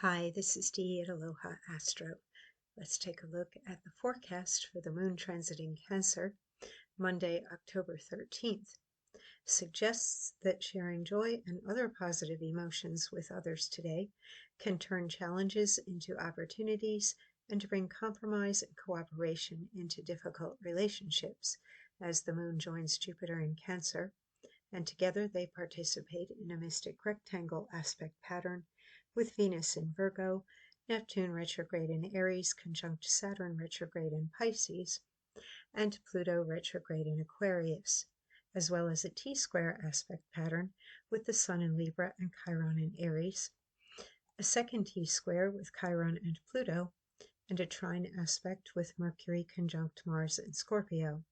Hi, this is Dee at Aloha Astro. Let's take a look at the forecast for the moon transiting Cancer, Monday, October 13th. Suggests that sharing joy and other positive emotions with others today can turn challenges into opportunities and bring compromise and cooperation into difficult relationships as the moon joins Jupiter in Cancer, and together they participate in a mystic rectangle aspect pattern with Venus in Virgo, Neptune retrograde in Aries conjunct Saturn retrograde in Pisces, and Pluto retrograde in Aquarius, as well as a T-square aspect pattern with the Sun in Libra and Chiron in Aries, a second T-square with Chiron and Pluto, and a trine aspect with Mercury conjunct Mars in Scorpio.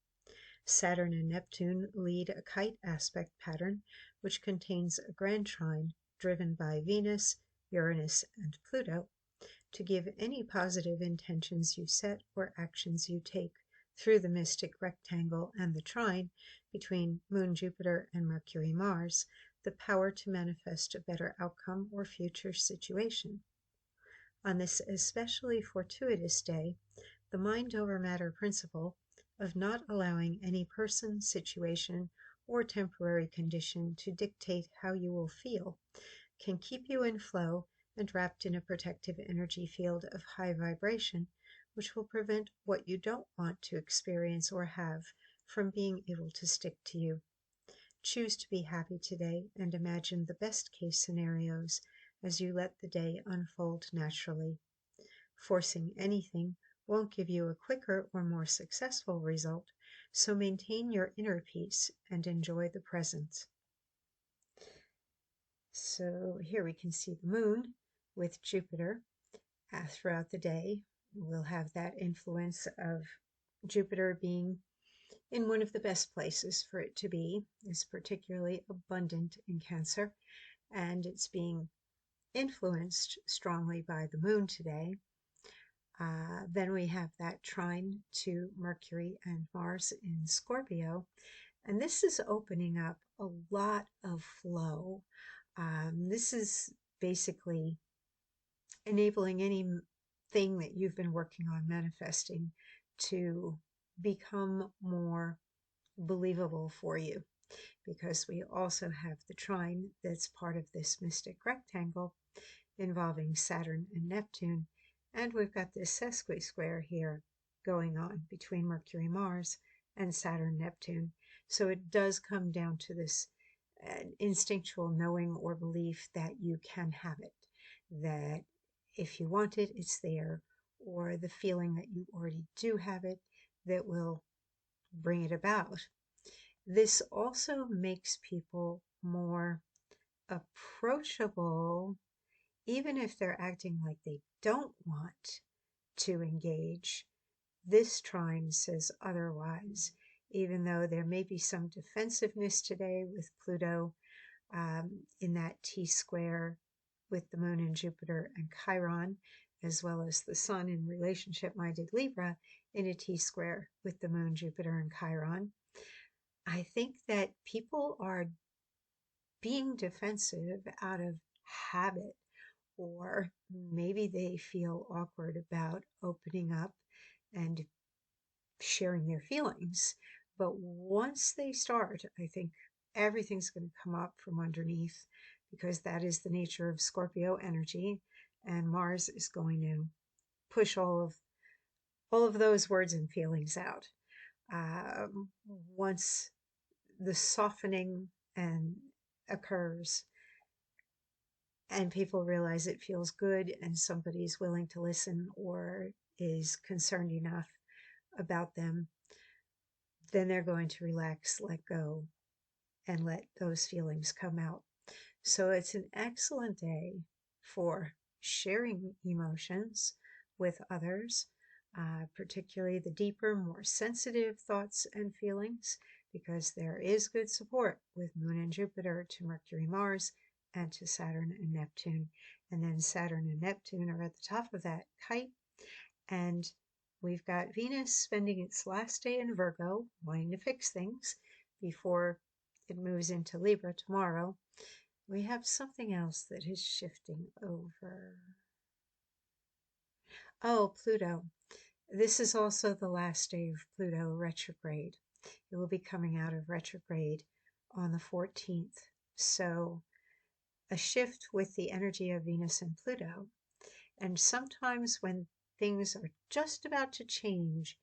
Saturn and Neptune lead a kite aspect pattern, which contains a grand trine driven by Venus, Uranus, and Pluto, to give any positive intentions you set or actions you take through the mystic rectangle and the trine between Moon Jupiter and Mercury Mars the power to manifest a better outcome or future situation. On this especially fortuitous day, the mind over matter principle of not allowing any person, situation, or temporary condition to dictate how you will feel can keep you in flow and wrapped in a protective energy field of high vibration, which will prevent what you don't want to experience or have from being able to stick to you. Choose to be happy today and imagine the best case scenarios as you let the day unfold naturally. Forcing anything won't give you a quicker or more successful result, so maintain your inner peace and enjoy the present. So here we can see the moon with Jupiter throughout the day. We'll have that influence of Jupiter being in one of the best places for it to be, is particularly abundant in Cancer, and it's being influenced strongly by the moon today. Then we have that trine to Mercury and Mars in Scorpio, and this is opening up a lot of flow. This is basically enabling anything that you've been working on manifesting to become more believable for you, because we also have the trine that's part of this mystic rectangle involving Saturn and Neptune, and we've got this sesqui-square here going on between Mercury, Mars, and Saturn, Neptune. So it does come down to this instinctual knowing or belief that you can have it, that if you want it, it's there, or the feeling that you already do have it that will bring it about. This also makes people more approachable, even if they're acting like they don't want to engage. This trine says otherwise, even though there may be some defensiveness today with Pluto in that T-square with the moon and Jupiter and Chiron, as well as the sun in relationship-minded Libra in a T-square with the moon, Jupiter, and Chiron. I think that people are being defensive out of habit, or maybe they feel awkward about opening up and sharing their feelings. But once they start, I think everything's going to come up from underneath, because that is the nature of Scorpio energy, and Mars is going to push all of those words and feelings out. Once the softening occurs and people realize it feels good and somebody's willing to listen or is concerned enough about them, then they're going to relax, let go, and let those feelings come out. So it's an excellent day for sharing emotions with others, particularly the deeper, more sensitive thoughts and feelings, because there is good support with Moon and Jupiter to Mercury, Mars, and to Saturn and Neptune. And then Saturn and Neptune are at the top of that kite. And we've got Venus spending its last day in Virgo, wanting to fix things before it moves into Libra tomorrow. We have something else that is shifting over. Oh, Pluto. This is also the last day of Pluto retrograde. It will be coming out of retrograde on the 14th. So, a shift with the energy of Venus and Pluto. And sometimes when things are just about to change,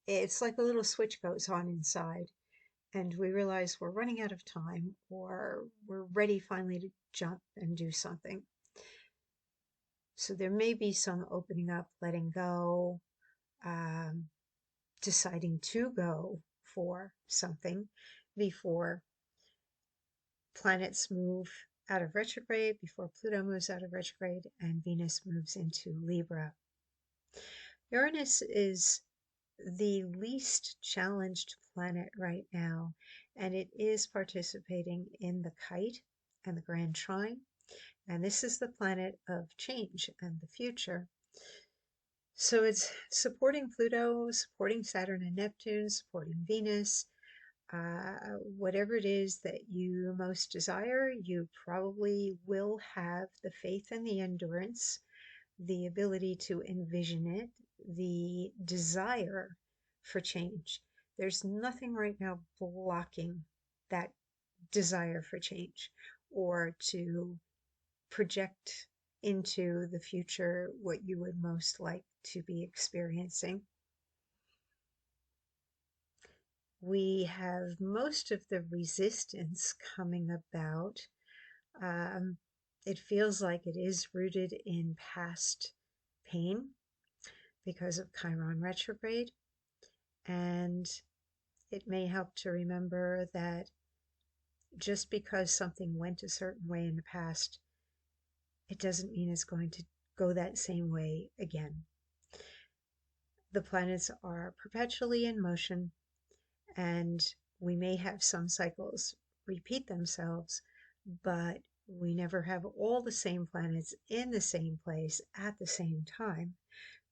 it's like a little switch goes on inside, and we realize we're running out of time or we're ready finally to jump and do something. So there may be some opening up, letting go, um, deciding to go for something before planets move out of retrograde, before Pluto moves out of retrograde, and Venus moves into Libra. Uranus is the least challenged planet right now, and it is participating in the kite and the grand trine. And this is the planet of change and the future. So it's supporting Pluto, supporting Saturn and Neptune, supporting Venus. Whatever it is that you most desire, you probably will have the faith and the endurance, the ability to envision it, the desire for change. There's nothing right now blocking that desire for change or to project into the future what you would most like to be experiencing. We have most of the resistance coming about. Um, it feels like it is rooted in past pain because of Chiron retrograde. And it may help to remember that just because something went a certain way in the past, it doesn't mean it's going to go that same way again. The planets are perpetually in motion, and we may have some cycles repeat themselves, but we never have all the same planets in the same place at the same time,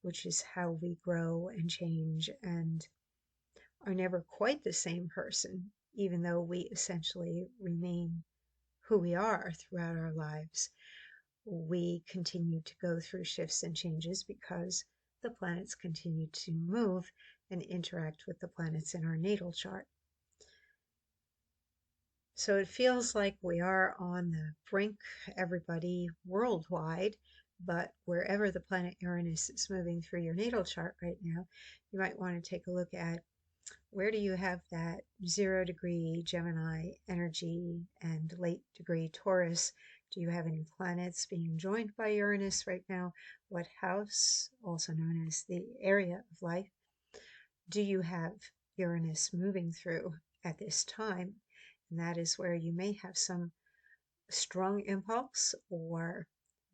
which is how we grow and change and are never quite the same person, even though we essentially remain who we are throughout our lives. We continue to go through shifts and changes because the planets continue to move and interact with the planets in our natal chart. So it feels like we are on the brink, everybody worldwide, but wherever the planet Uranus is moving through your natal chart right now, you might want to take a look at where do you have that 0 degree Gemini energy and late degree Taurus. Do you have any planets being joined by Uranus right now? What house, also known as the area of life, do you have Uranus moving through at this time? And that is where you may have some strong impulse or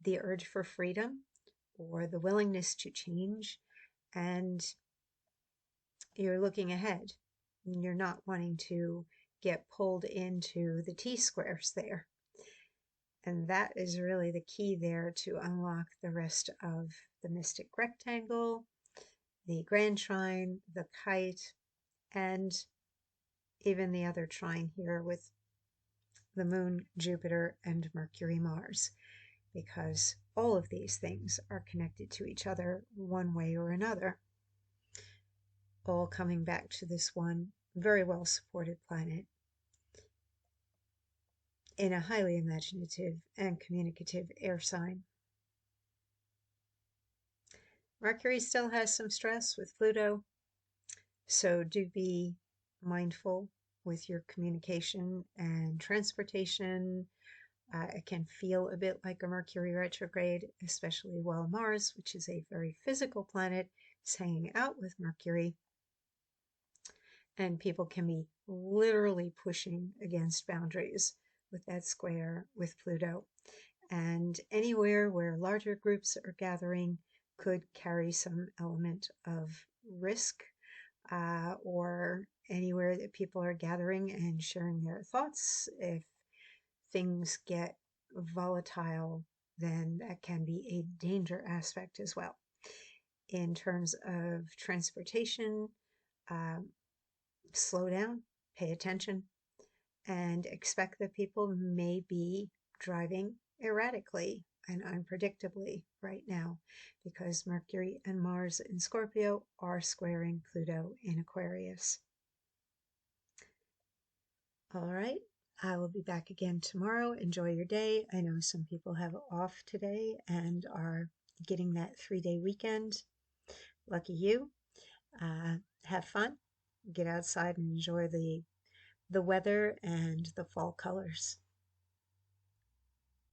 the urge for freedom or the willingness to change, and you're looking ahead. You're not wanting to get pulled into the T-squares there. And that is really the key there to unlock the rest of the mystic rectangle, the grand trine, the kite, and even the other trine here with the moon, Jupiter, and Mercury, Mars, because all of these things are connected to each other one way or another, all coming back to this one very well supported planet in a highly imaginative and communicative air sign. Mercury still has some stress with Pluto, so do be mindful with your communication and transportation. It can feel a bit like a Mercury retrograde, especially while Mars, which is a very physical planet, is hanging out with Mercury. And people can be literally pushing against boundaries with that square with Pluto. And anywhere where larger groups are gathering could carry some element of risk, or anywhere that people are gathering and sharing their thoughts. If things get volatile, then that can be a danger aspect as well. In terms of transportation, slow down, pay attention, and expect that people may be driving erratically. and unpredictably right now because Mercury and Mars in Scorpio are squaring Pluto in Aquarius. All right, I will be back again tomorrow. Enjoy your day. I know some people have off today and are getting that 3-day weekend. Lucky you. Have fun. Get outside and enjoy the weather and the fall colors.